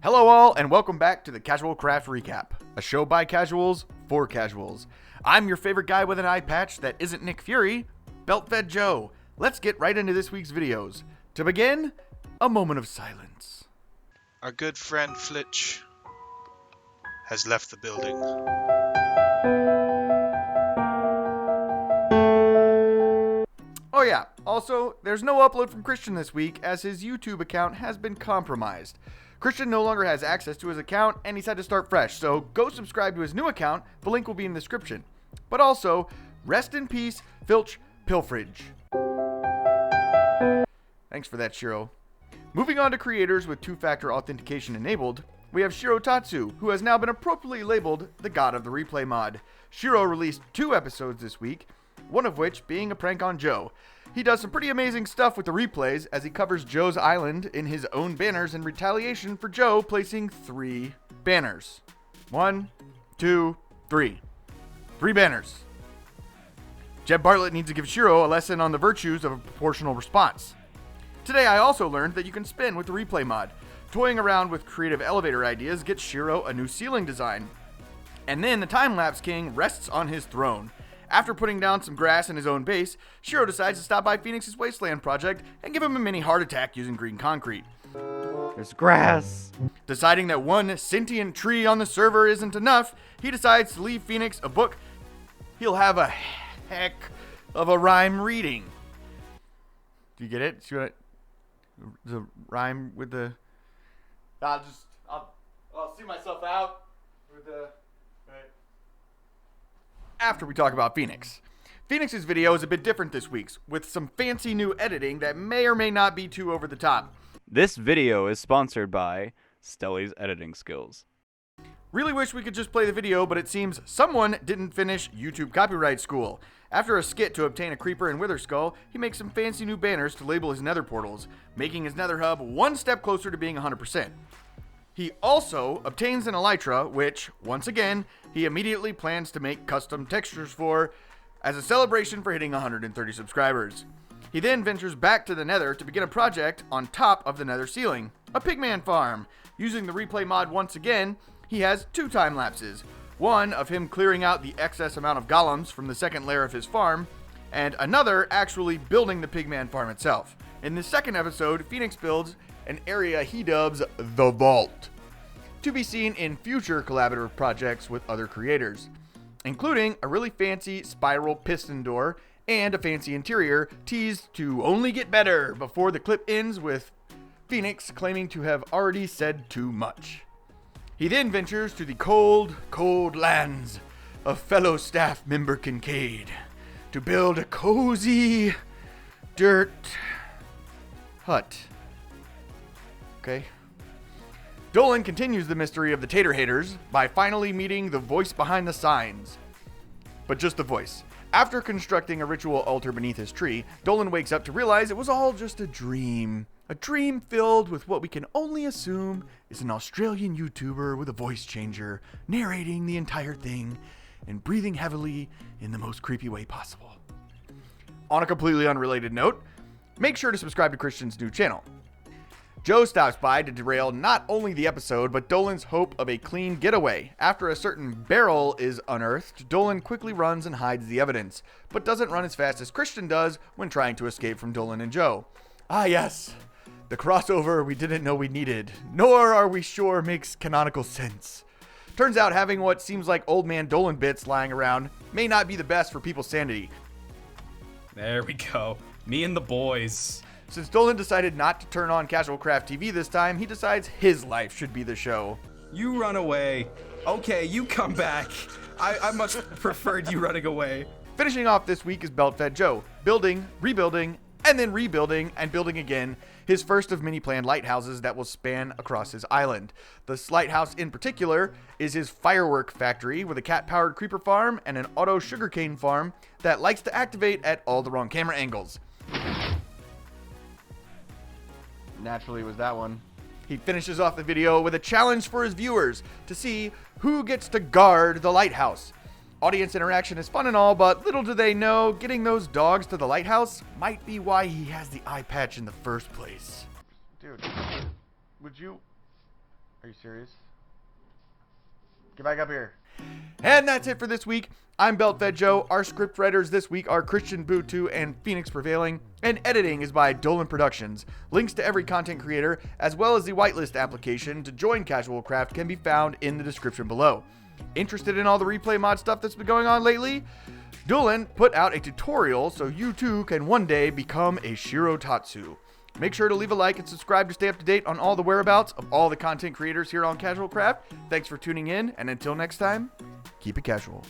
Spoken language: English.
Hello all, and welcome back to the Casual Craft Recap, a show by casuals for casuals. I'm your favorite guy with an eye patch that isn't Nick Fury, Belt-Fed Joe. Let's get right into this week's videos. To begin, a moment of silence. Our good friend Flitch has left the building. Oh yeah, also, there's no upload from Christian this week as his YouTube account has been compromised. Christian no longer has access to his account and he's had to start fresh, so go subscribe to his new account, the link will be in the description. But also, rest in peace, Filch Pilfridge. Thanks for that, Shiro. Moving on to creators with two-factor authentication enabled, we have Shiro Tatsu, who has now been appropriately labeled the God of the Replay mod. Shiro released 2 episodes this week, one of which being a prank on Joe. He does some pretty amazing stuff with the replays as he covers Joe's island in his own banners in retaliation for Joe placing 3 banners. 1, 2, 3. 3 banners. Jeb Bartlett needs to give Shiro a lesson on the virtues of a proportional response. Today I also learned that you can spin with the replay mod. Toying around with creative elevator ideas gets Shiro a new ceiling design. And then the time-lapse king rests on his throne. After putting down some grass in his own base, Shiro decides to stop by Phoenix's Wasteland project and give him a mini heart attack using green concrete. There's grass. Deciding that one sentient tree on the server isn't enough, he decides to leave Phoenix a book he'll have a heck of a rhyme reading. Do you get it? The rhyme with the... I'll see myself out with the... After we talk about Phoenix. Phoenix's video is a bit different this week, with some fancy new editing that may or may not be too over the top. This video is sponsored by Stelly's editing skills. Really wish we could just play the video, but it seems someone didn't finish YouTube copyright school. After a skit to obtain a creeper and wither skull, he makes some fancy new banners to label his nether portals, making his nether hub one step closer to being 100%. He also obtains an elytra, which, once again, he immediately plans to make custom textures for, as a celebration for hitting 130 subscribers. He then ventures back to the nether to begin a project on top of the nether ceiling, a pigman farm. Using the replay mod once again, he has 2 time lapses. One of him clearing out the excess amount of golems from the second layer of his farm, and another actually building the pigman farm itself. In the second episode, Phoenix builds an area he dubs the Vault, to be seen in future collaborative projects with other creators, including a really fancy spiral piston door and a fancy interior teased to only get better before the clip ends with Phoenix claiming to have already said too much. He then ventures to the cold, cold lands of fellow staff member Kincaid to build a cozy dirt hut. Okay. Dolan continues the mystery of the Tater Haters by finally meeting the voice behind the signs. But just the voice. After constructing a ritual altar beneath his tree, Dolan wakes up to realize it was all just a dream. A dream filled with what we can only assume is an Australian YouTuber with a voice changer, narrating the entire thing and breathing heavily in the most creepy way possible. On a completely unrelated note, make sure to subscribe to Christian's new channel. Joe stops by to derail not only the episode, but Dolan's hope of a clean getaway. After a certain barrel is unearthed, Dolan quickly runs and hides the evidence, but doesn't run as fast as Christian does when trying to escape from Dolan and Joe. Ah yes, the crossover we didn't know we needed, nor are we sure makes canonical sense. Turns out having what seems like old man Dolan bits lying around may not be the best for people's sanity. There we go. Me and the boys. Since Dolan decided not to turn on Casual Craft TV this time, he decides his life should be the show. You run away. Okay, you come back. I much preferred you running away. Finishing off this week is Belt-Fed Joe, building, rebuilding, and then rebuilding and building again his first of many planned lighthouses that will span across his island. This lighthouse in particular is his firework factory with a cat-powered creeper farm and an auto sugarcane farm that likes to activate at all the wrong camera angles. Naturally was that one. He finishes off the video with a challenge for his viewers to see who gets to guard the lighthouse. Audience interaction is fun and all, but little do they know, getting those dogs to the lighthouse might be why he has the eye patch in the first place. Dude, would you Are you serious? Get back up here. And that's it for this week. I'm BeltFed Joe. Our script writers this week are Christian Butu and Phoenix Prevailing, and editing is by Dolan Productions. Links to every content creator, as well as the whitelist application to join Casual Craft, can be found in the description below. Interested in all the replay mod stuff that's been going on lately? Dolan put out a tutorial so you too can one day become a Shiro Tatsu. Make sure to leave a like and subscribe to stay up to date on all the whereabouts of all the content creators here on Casual Craft. Thanks for tuning in, and until next time, keep it casual.